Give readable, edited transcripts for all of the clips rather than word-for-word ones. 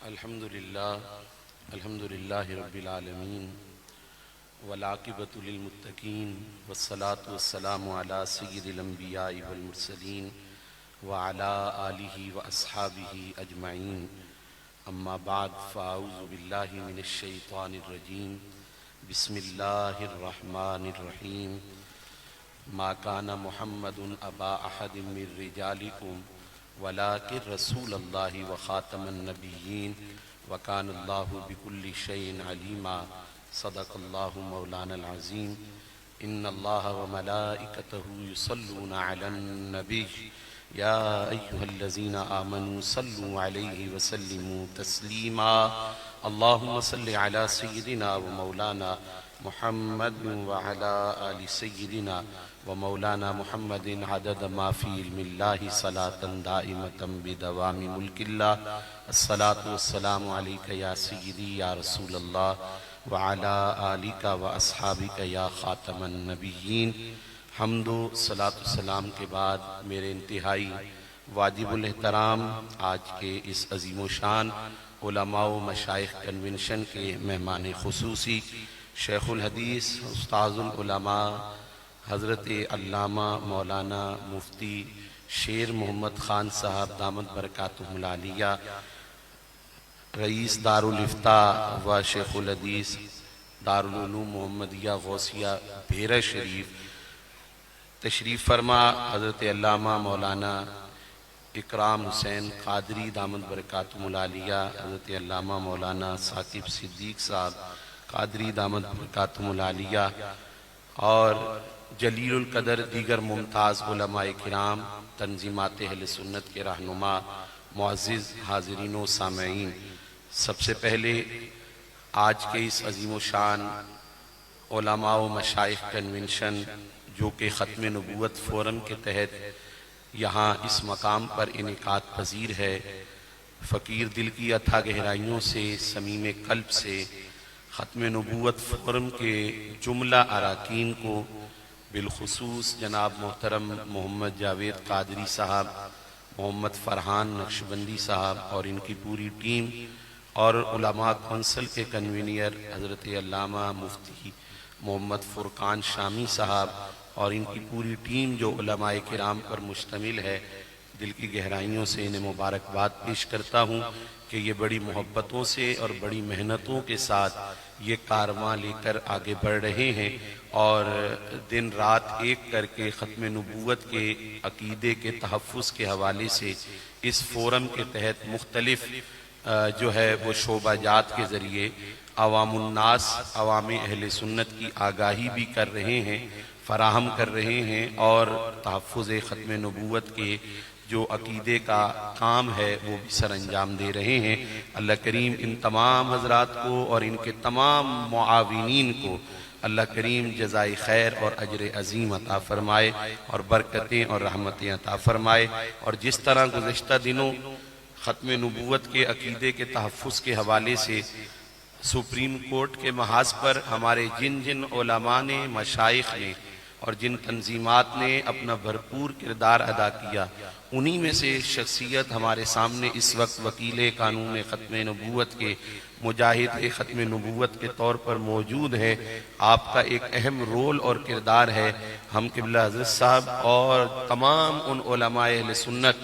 अल्हम्दुलिल्लाहि रब्बिल आलमीन वलाक़िबतु लिल मुत्तक़ीन वस्सलातु वस्सलामु अला सय्यिदिल अंबियाइ वल मुरसलीन व अला आलिहि व अस्हाबिहि अजमईन अम्मा बाद फ़अऊज़ु बिल्लाहि मिनश शैतानिर रजीम बिस्मिल्लाहिर रहमानिर रहीम मा काना मुहम्मदुन अबा अहदिम मिर रिजालिकुम वलाकिन रसूलल्लाहि व ख़ातमन नबिय्यीन व कानल्लाहु बिकुल्लि शैइन अलीमा सदक़ल्लाहु मौलानल अज़ीम इन्नल्लाहा व मलाइकतहु युसल्लूना अलन नबी या अय्युहल्लज़ीना आमनू सल्लू अलैहि व सल्लिमू तस्लीमा अल्लाहुम्मा सल्लि अला सय्यिदिना व मौलाना मुहम्मद व अला आलि सय्यिदिना व मौलाना मुहम्मदिन अदद मा फ़ी इल्मिल्लाहि सलातन दाइमतन बिदवामि मुल्किल्लाह अस्सलातु वस्सलामु अलैका या सय्यिदी या रसूलल्लाह व अला आलिका व अस्हाबिका या ख़ातमन नबिय्यीन। हम्दो सलातु सलाम के बाद मेरे इंतहाई वाजिबुल एहतराम आज के इस अज़ीम शान उलमा व मशाइख कन्वेंशन के मेहमान खुसूसी शेखुल हदीस उस्ताजुल उलमा हज़रत अल्लामा मौलाना मुफ्ती शेर मोहम्मद ख़ान साहब दामद बरकातुहुल आलिया रईस दारुल इफ्ता व शेखुल हदीस दारुल उलूम मोहम्मदिया गौसिया भेरा शरीफ तशरीफ़ फरमा हज़रत अल्लामा मौलाना इकराम हुसैन कादरी दामद बरकातुहुल आलिया हज़रत अल्लामा मौलाना साकिब सिद्दीक़ साहब कादरी दामद बरकातुहुल आलिया और जलीलुल कदर दीगर मुमताज़ उलमाए किराम तंजीमात अहले सुन्नत के रहनुमा मुअज़्ज़िज़ हाज़िरीन व सामईन, सबसे पहले आज के इस अज़ीम शान उलमा व मशाइख कन्वेंशन जो कि ख़त्म नबूवत फ़ोरम के तहत यहाँ इस मकाम पर इनेकाद पज़ीर है, फ़कीर दिल की अथाह गहराइयों से समीम कल्ब से ख़त्म नबूवत फ़ोरम के जुमला अराकीन को बिलखुसूस जनाब मोहतरम मोहम्मद जावेद कादरी साहब, मोहम्मद फ़रहान नक्शबंदी साहब और इनकी पूरी टीम और उलमा कौंसिल के कन्वीनियर हज़रत अल्लामा मुफ्ती मोहम्मद फ़ुरक़ान शामी साहब और इनकी पूरी टीम जो उलमाए किराम पर मुश्तमिल है, दिल की गहराइयों से इन्हें मुबारकबाद पेश करता हूँ कि ये बड़ी मोहब्बतों से और बड़ी मेहनतों के साथ ये कारवां लेकर आगे बढ़ रहे हैं और दिन रात एक करके ख़त्म नबूवत के अकीदे के तहफ़्फ़ुज़ के हवाले से इस फ़ोरम के तहत मुख्तलिफ़ जो है वो शोबाजात के ज़रिए अवामुन्नास अवामे अहले सुन्नत की आगाही भी कर रहे हैं, फराहम कर रहे हैं और तहफ़्फ़ुज़ ख़त्म नबूवत के जो अकीदे का काम है वो भी सर अंजाम दे रहे हैं। अल्लाह करीम इन तमाम हज़रात को और इनके तमाम मुआविनीन को अल्लाह करीम जज़ाए खैर और अजर अज़ीम अता फ़रमाए और बरकतें और रहमतें अता फ़रमाए। और जिस तरह गुज़िश्ता दिनों ख़त्म नबूवत के अकीदे के तहफ़्फ़ुज़ के हवाले से सुप्रीम कोर्ट के महाज पर हमारे जिन जिन उलमा ने, मशाइख ने और जिन तंजीमात ने अपना भरपूर किरदार अदा किया, उन्हीं में से शख्सियत हमारे सामने इस वक्त वकील कानून ख़त्म नबूवत के मुजाहिद ख़त्म नबूवत के तौर पर मौजूद है। आपका एक अहम रोल और किरदार है। हम क़िबला हज़रत साहब और तमाम उन उलमाए अहले सुन्नत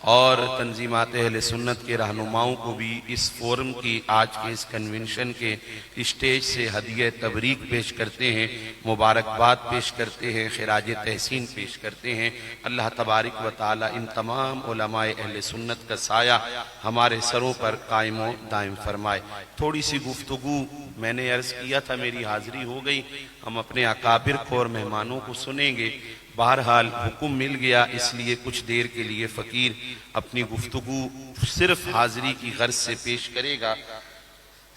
और तंजीमात अहले सुन्नत के रहनुमाओं को भी इस फ़ोरम की आज के इस कन्वेंशन के स्टेज से हदिया तबरीक पेश करते हैं, मुबारकबाद पेश करते हैं, खिराज तहसीन पेश करते हैं। अल्लाह तबारक व तआला इन तमाम उलमाए अहले सुन्नत का साया हमारे सरों पर कायम व दायम फरमाए। थोड़ी सी गुफ्तगू मैंने अर्ज़ किया था, मेरी हाज़िरी हो गई, हम अपने अकाबिर को और मेहमानों को सुनेंगे। बहरहाल हुक्म मिल गया, इसलिए कुछ देर के लिए फ़कीर अपनी गुफ्तगू सिर्फ हाज़िरी की गर्ज से पेश करेगा।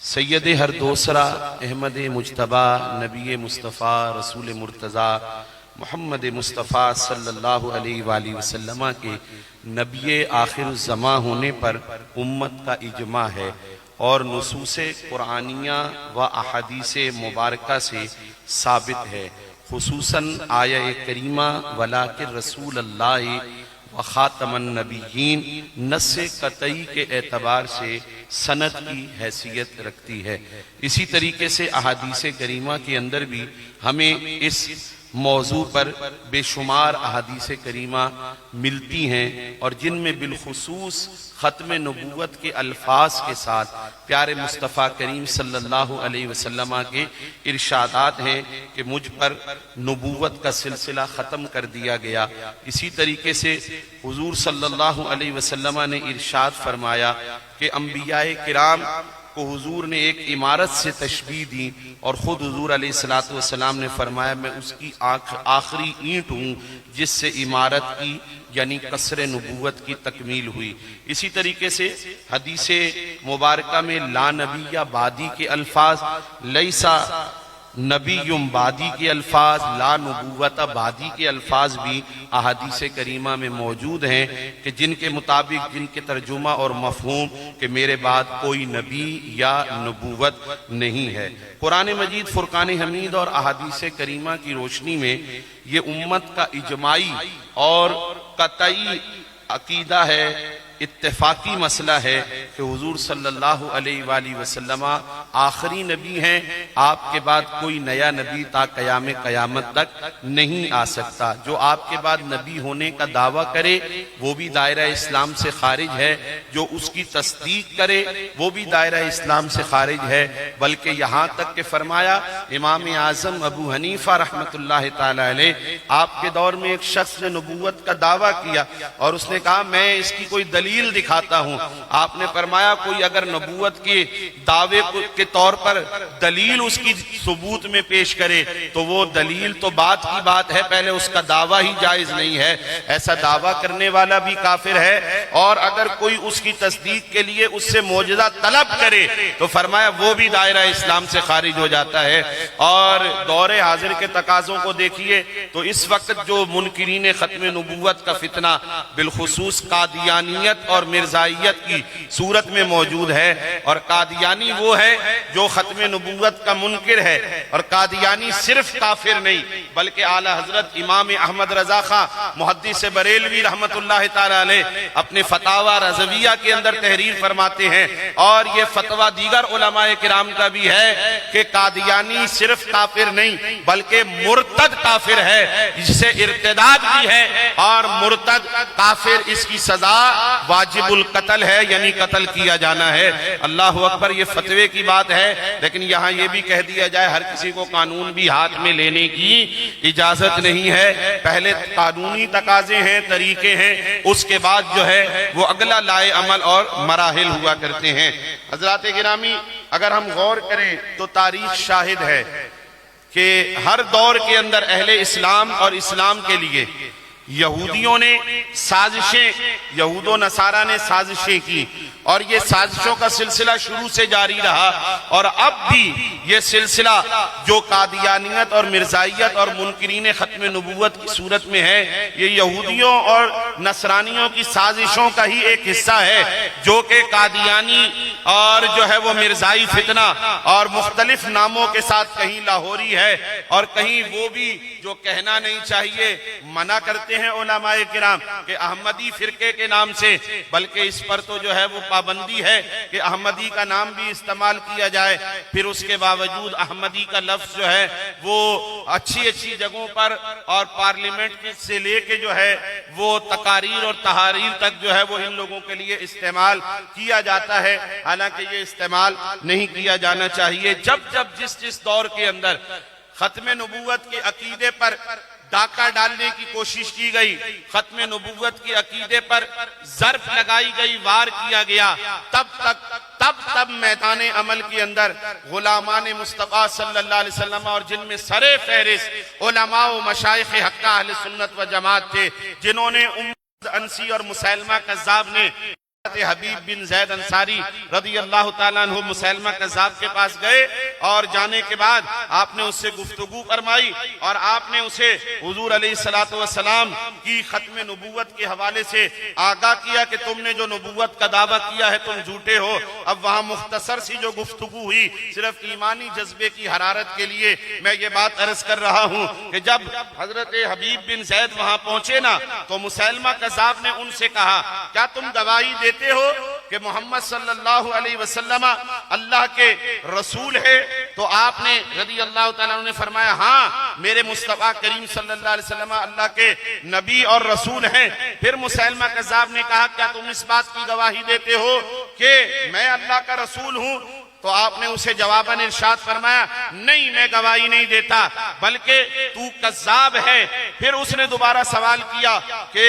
सैयद हर दूसरा अहमद मुज्तबा नबी मुस्तफ़ा रसूल मुर्तज़ा मोहम्मद मुस्तफ़ा सल्लल्लाहु अलैहि वसल्लम के नबी आखिर ज़मा होने पर उम्मत का इजमा है और नुसूसे कुरानिया व अहादीस मुबारका से साबित है, खुसूसन आया करीमा वलाकिन रसूल अल्लाह व ख़ातमन नबिय्यीन नस्से कतई के एतबार से सनद की हैसियत रखती है। इसी तरीके से अहादीसे करीमा के अंदर भी हमें इस मौजू पर बेशुमार अहादीसे करीमा मिलती हैं और जिनमें बिलखुसूस ख़त्म नबूवत के अल्फाज के साथ प्यारे मुस्तफ़ा करीम सल्लल्लाहु अलैहि वसल्लम के इरशादात हैं कि मुझ पर नबूवत का सिलसिला ख़त्म कर दिया गया। इसी तरीके से हुजूर सल्लल्लाहु अलैहि वसल्लम ने इरशाद फरमाया कि अंबियाए किराम को हुजूर ने एक इमारत से तशबीह दी और ख़ुद हुजूर अलैहिस्सलातु वस्सलाम ने फरमाया मैं उसकी आखिरी ईंट हूँ जिससे इमारत की यानी कसरे नबूवत की तकमील हुई। इसी तरीके से हदीसे मुबारका में ला नबी या बादी के अल्फाज, लैसा नबीयुम बादी के अल्फाज, ला नबूवत बादी के अल्फाज भी अहादीसे करीमा में मौजूद हैं कि जिनके मुताबिक जिनके तर्जुमा और मफहूम कि मेरे बाद कोई नबी या नबूवत नहीं है। कुरान मजीद, फुरकान हमीद और अहादीसे करीमा की रोशनी में ये उम्मत का इजमाई और कतई अकीदा है, इत्तेफाकी मसला है कि हुजूर सल्लल्लाहु अलैहि वसल्लम आखिरी नबी हैं। आपके बाद कोई नया नबी ता क़यामत तक नहीं आ सकता। जो आपके बाद नबी होने का दावा करे वो भी दायरा इस्लाम से खारिज है, जो उसकी तस्दीक करे वो भी दायरा इस्लाम से खारिज है। बल्कि यहाँ तक के फरमाया इमाम आज़म अबू हनीफा रहमतुल्लाहि ताला अलैह, आपके दौर में एक शख्स ने नबूवत का दावा किया और उसने कहा मैं इसकी कोई दलील दिखाता हूं। आपने फरमाया कोई अगर नबूवत के दावे के तौर पर दलील उसकी सबूत में पेश करे तो वो दलील तो बात की बात है, पहले उसका दावा ही जायज नहीं है। ऐसा दावा करने वाला भी काफिर है और अगर कोई उसकी तस्दीक के लिए उससे मौजज़ा तलब करे तो फरमाया वो भी दायरा इस्लाम से खारिज हो जाता है। और दौरे हाजिर के तकाज़ों को देखिए तो इस वक्त जो मुनकिरीन खत्म नबूवत का फितना बिलखुसूस कादियानियत और मिर्जाइयत की सूरत में मौजूद है। और कादियानी वो है जो खत्म नबूवत का मुनकिर है। और कादियानी सिर्फ काफिर नहीं बल्कि आला हजरत इमाम अहमद रजा खां मुहद्दिस बरेलवी रहमतुल्लाह ताला अलैह अपने फतावा रज़विया के अंदर तहरीर फरमाते हैं और ये फतवा दीगर उलमाए किराम का भी है कि कादियानी सिर्फ काफिर नहीं बल्कि मुर्तद काफिर है, जिससे इर्तिदाद भी है और मुर्तद काफिर इसकी सजा वाजिबुल कत्ल है, यानी कत्ल किया जाना है। अल्लाह अकबर, ये फतवे की बात है। लेकिन यहाँ ये भी कह दिया जाए हर किसी को कानून भी हाथ में लेने की इजाजत नहीं है। पहले कानूनी तकाजे हैं, तरीके हैं, उसके बाद जो है वो अगला लाए अमल और मराहिल हुआ करते हैं। हजरात गिरामी, अगर हम गौर करें तो तारीख शाहिद है कि हर दौर के अंदर अहले इस्लाम और इस्लाम के लिए यहूदियों ने साजिशें, यहूदो नसारा ने साजिशें की और ये साजिशों का सिलसिला शुरू से जारी रहा। और अब भी ये सिलसिला जो कादियानियत और मिर्जाइयत और मुनकिरीन खत्म नबूवत की सूरत में है, ये यहूदियों और नसरानियों की साजिशों का ही एक हिस्सा है, जो कि कादियानी और जो है वो मिर्जाई फितना और मुख्तलिफ नामों के साथ कहीं लाहौरी है और कहीं वो भी जो कहना नहीं चाहिए मना करते हैं उलमाए किराम कि अहमदी फिरके के नाम से, बल्कि इस पर तो जो है वो पाबंदी है कि अहमदी का नाम भी इस्तेमाल किया जाए। फिर उसके बावजूद अहमदी का लफ्ज जो है वो अच्छी अच्छी जगहों पर और पार्लियामेंट से लेके जो है वो तकारीर और तहारीर तक जो है वो इन लोगों के लिए इस्तेमाल किया जाता है। हालांकि ये इस्तेमाल नहीं किया जाना चाहिए। जब जब जिस दौर के अंदर खत्म नबूवत के अकीदे पर डाका डालने की कोशिश की गई, खत्म नबूवत के अकीदे पर ज़र्फ लगाई गई, वार किया गया, तब मैदान अमल के अंदर गुलामान मुस्तफ़ा सल्लल्लाहु अलैहि वसल्लम और जिनमें सरे फहरिस्त उलमा व मशाइख हक्का अहले सुन्नत व जमात थे, जिन्होंने उम्मत अंसी और मुसैलमा कज़्ज़ाब ने हबीब बिन जैद अंसारी रदी अल्लाह ताला अन्हु मुसैलमा कज़्ज़ाब के पास गए और जाने के बाद आपने उससे गुफ्तगू फरमाई और आपने उसे हुजूर अलैहिस्सलातु वस्सलाम की खत्म नबूवत के हवाले से आगाह किया कि तुमने जो नबूवत का दावा किया है तुम झूठे हो। अब वहां मुख्तसर सी जो गुफ्तगू हुई सिर्फ ईमानी जज्बे की हरारत के लिए मैं ये बात अर्ज कर रहा हूँ कि जब हजरत हबीब बिन जैद वहां पहुंचे ना तो मुसैलमा कज़्ज़ाब ने उनसे कहा, क्या तुम गवाही देते हो कि मोहम्मद सल्लल्लाहु अलैहि वसल्लम अल्लाह के रसूल है? तो आपने रज़ी अल्लाह ताला अन्हु ने फरमाया, हाँ मेरे मुस्तफा करीम सल्लल्लाहु अलैहि वसल्लम अल्लाह के नबी और रसूल हैं। फिर मुसैलमा कज़्ज़ाब ने कहा, क्या तुम इस बात की गवाही देते हो कि मैं अल्लाह का रसूल हूं? तो आपने उसे जवाबन इरशाद फरमाया, नहीं मैं गवाही नहीं देता बल्कि तू कज़्ज़ाब है। फिर उसने दोबारा सवाल किया कि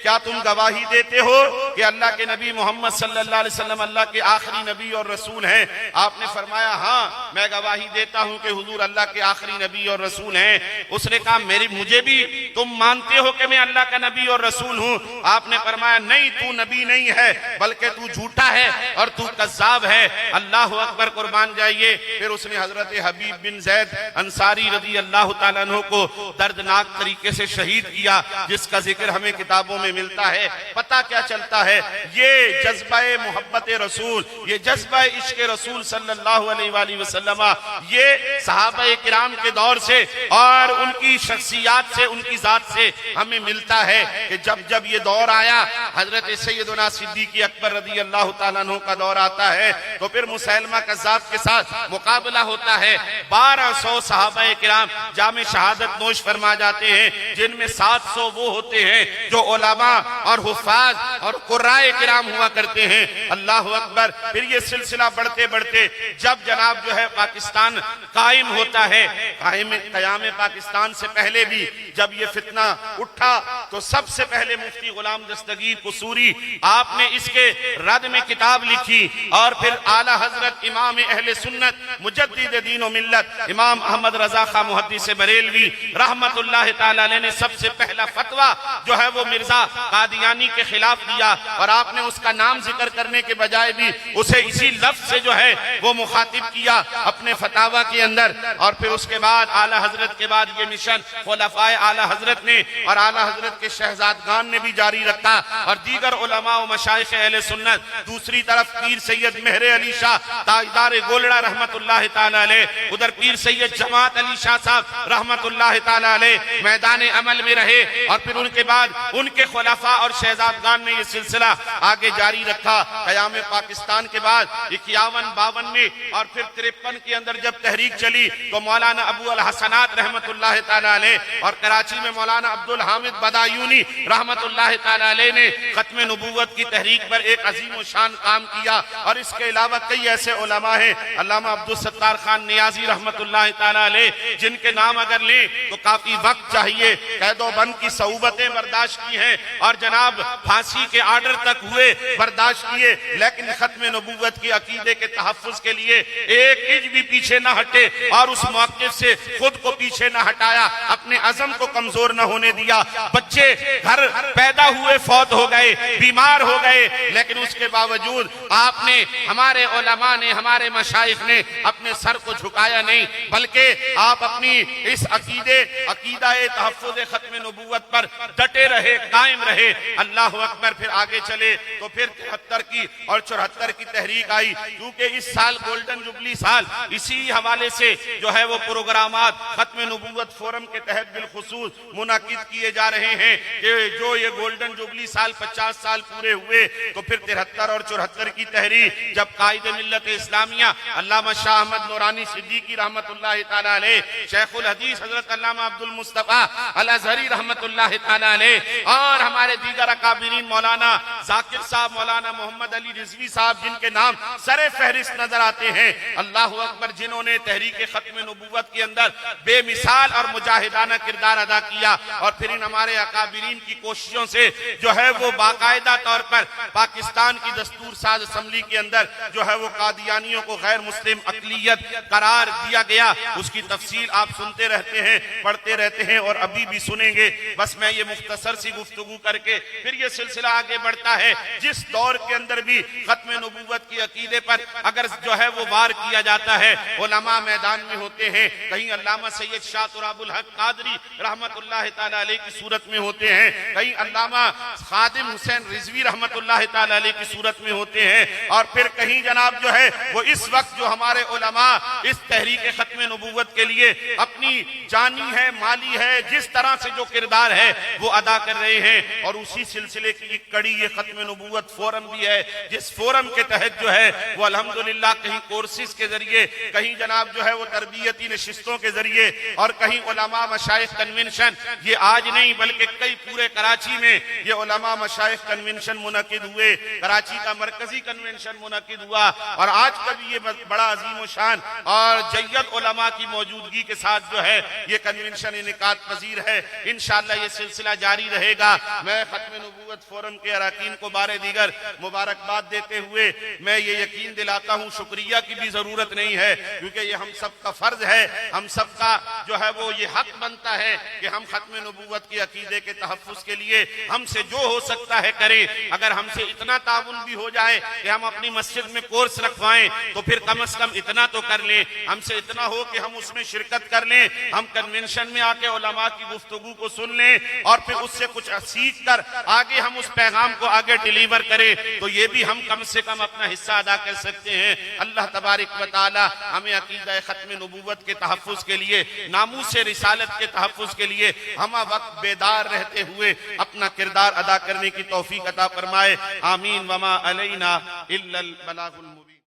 क्या तुम गवाही देते हो कि अल्लाह के नबी मोहम्मद सल्लल्लाहु अलैहि वसल्लम अल्लाह के आखिरी नबी और रसूल हैं? आपने फरमाया, हाँ मैं गवाही देता हूं कि हुजूर अल्लाह के आखिरी नबी और रसूल हैं। उसने कहा, मुझे भी तुम मानते हो कि मैं अल्लाह का नबी और रसूल हूं? आपने फरमाया, नहीं तू नबी नहीं है बल्कि तू झूठा है और तू कज़्ज़ाब है। अल्लाह पर कुर्बान जाइए। फिर उसने हजरत हबीब बिन जैद अंसारी रज़ी अल्लाह ताला अन्हु को दर्दनाक तरीके से शहीद किया, जिसका जिक्र हमें किताबों में मिलता है। पता क्या चलता है, ये जज्बा मोहब्बत रसूल, ये जज्बा इश्क रसूल सल्लल्लाहु अलैहि वसल्लम, ये सहाबा किराम के दौर से और उनकी शख्सियात से, उनकी जात से हमें मिलता है कि जब जब ये दौर आया, हजरत सैयदना सिद्दीक़ अकबर रज़ी अल्लाह ताला अन्हु का दौर आता है, तो फिर मुसैलमा कज़्ज़ाब के साथ मुकाबला होता है। 1200 सहाबाए किराम जामे शहादत नोश फरमा जाते हैं, जिनमें 700 वो होते हैं जो उलमा और हुफ़ाज़ और कुर्राए किराम हुआ करते हैं। अल्लाह अकबर। फिर ये सिलसिला बढ़ते बढ़ते जब जनाब जो है पाकिस्तान कायम होता है, क़याम पाकिस्तान से पहले भी जब ये फितना उठा तो सबसे पहले मुफ्ती गुलाम दस्तगीर कुसूरी आपने इसके रद में किताब लिखी और फिर आला हजरत इमाम अहले सुन्नत मुजद्दिद दीन व मिल्लत इमाम अहमद रजा खां मुहद्दिस बरेलवी रहमतुल्लाह ताला अलैह ने सबसे पहला फतवा जो है वो मिर्जा कादियानी के खिलाफ दिया और आपने उसका नाम जिक्र करने के बजाय भी उसे इसी लफ्ज से जो है वो मुखातिब किया अपने फतावा के अंदर। और फिर उसके बाद आला हजरत के बाद ये मिशन खुलफाए आला हजरत ने और आला हजरत के शहजादगान ने भी जारी रखा और दीगर उलमा व मशाइख अहले सुन्नत, दूसरी तरफ पीर सैयद मेहरे अली शाह ताजदार गोलड़ा रहमतुल्लाह ताला अलैह, उधर पीर सैयद जमात अली शाह साहब रहमतुल्लाह ताला अलैह मैदान अमल में रहे और फिर उनके बाद उनके खुलाफा और शहजादगान ने यह सिलसिला आगे जारी रखा। क़याम पाकिस्तान के बाद 51-52 में और फिर 53 के अंदर जब तहरीक चली तो मौलाना अबू अल हसनात रहमतुल्लाह ताला अलैह और कराची में मौलाना अब्दुल हामिद बदायूनी रहमतुल्लाह ताला अलैह ने खत्म नबूवत की तहरीक पर एक अजीम शान काम किया। और इसके अलावा कई ऐसे उलमा हैं, अल्लामा अब्दुल सत्तार खान नियाजी रहमतुल्लाह ताला अलैह, जिनके नाम अगर लें तो काफी वक्त चाहिए। कैदो बंद की सऊबतें बर्दाश्त की हैं और जनाब फांसी के आर्डर तक हुए, बर्दाश्त किए, लेकिन खत्म नबूवत की अकीदे के तहफ्फुज के लिए एक इंच भी पीछे न हटे और उस मौके से खुद को पीछे न हटाया, अपने अज़म को कमजोर न होने दिया। बच्चे घर पैदा हुए फौत हो गए, बीमार हो गए, लेकिन उसके बावजूद आपने, हमारे उलमा ने, हमारे मशाइख ने अपने सर को झुकाया नहीं, बल्कि आप अपनी इस अकीदा तहफ्फुज़ खत्म नबूवत पर डटे रहे, कायम रहे। अल्लाह अकबर। फिर आगे चले तो फिर 73 की और 74 की तहरीक आई, क्योंकि इस साल गोल्डन जुबली साल, इसी हवाले से जो है वो प्रोग्रामात खत्म नबूवत फोरम के तहत बिलखुसूस मुनाकिद किए जा रहे हैं कि जो ये गोल्डन जुबली साल 50 साल पूरे हुए तो फिर 73 और 74 की तहरीक जब कायदे मिल्लत इस्लामिया अल्लामा शाह अहमद नूरानी सिद्दीकी रहमतुल्लाह ताला अलैह, शेखुल हदीस हजरत अल्लामा अब्दुल मुस्तफा अल अज़हरी रहमतुल्लाह ताला अलैह और हमारे दीगर अकाबिरीन मौलाना जाकिर साहब, मौलाना मोहम्मद अली रिजवी साहब, जिनके नाम सरे फहरिस्त नजर आते हैं, अल्लाह अकबर, जिन्होंने तहरीक खत्म नबूवत के अंदर बेमिसाल और मुजाहिदाना किरदार अदा किया। और फिर इन हमारे अकाबिरीन की कोशिशों से जो है वो बाकायदा तौर पर पाकिस्तान की दस्तूर साज असम्बली के अंदर जो है वो कादियानी कादियानियों को गैर मुस्लिम अक़लियत करार दिया गया, उसकी तफसील आप सुनते रहते हैं, पढ़ते रहते हैं और अभी भी सुनेंगे। बस मैं ये मुख्तसर सी गुफ्तगू करके फिर ये सिलसिला आगे बढ़ता है। जिस दौर के अंदर भी खत्म नबूवत की अकीदे पर अगर जो है वो वार किया जाता है, उलमा मैदान में होते हैं, कहीं अल्लामा सैयद शाह तुराबुल हक कादरी रहमतुल्लाह ताला अलैह की सूरत में होते हैं, कहीं अल्लामा खादिम हुसैन रिजवी रहमतुल्लाह ताला अलैह की सूरत में होते हैं, और फिर कहीं जनाब जो है वो इस वक्त जो हमारे उलमा इस तहरीक खत्म नबूवत के लिए अपनी जानी है, माली है, जिस तरह से जो किरदार है वो अदा कर रहे हैं। और उसी सिलसिले की एक कड़ी ये खत्म नबूवत फोरम भी है, जिस फोरम के तहत जो है वो अल्हम्दुलिल्लाह कहीं कोर्सेज के जरिए, कहीं जनाब जो है वो तरबियती नशिस्तों के जरिए, और कहीं उलमा मशाइख कन्वेंशन, ये आज नहीं बल्कि कई पूरे कराची में ये उलमा मशाइख कन्वेंशन मुनकिद हुए, कराची का मरकजी कन्वेंशन मुनकिद हुआ, और आज का भी ये बड़ा अजीम शान और जय्यद उलमा की मौजूदगी के साथ जो है ये कन्वेंशन इनेकाद पजीर है। इंशाअल्लाह ये सिलसिला जारी रहेगा। मैं खत्म नबूवत फोरम के अरकान को बारे दीगर मुबारकबाद देते हुए मैं ये यकीन दिलाता हूँ, शुक्रिया की भी जरूरत नहीं है, क्योंकि ये हम सबका फर्ज है, हम सबका जो है वो ये हक बनता है कि हम खत्म नबूवत की अकीदे के तहफ़्फ़ुज़ के लिए हमसे जो हो सकता है करें। अगर हमसे इतना ताउन भी हो जाए कि हम अपनी मस्जिद में कोर्स रखवाएं तो फिर कम से कम इतना तो कर लें, हमसे इतना हो कि हम उसमें शिरकत कर लें, हम कन्वेंशन में आके उलमा की गुफ्तगू को सुन लें और फिर उससे कुछ सीख कर आगे हम उस पैगाम को आगे डिलीवर करें, तो ये भी हम कम से कम अपना हिस्सा अदा कर सकते हैं। अल्लाह तबारक व तआला हमें अकीदा खत्म नबूवत के तहफ़्फ़ुज़ के लिए, नामूस रिसालत के तहफ़्फ़ुज़ के लिए हम वक्त बेदार रहते हुए अपना किरदार अदा करने की तौफीक अता फरमाए। आमीन। वमा अलैना इल्लल बलागुल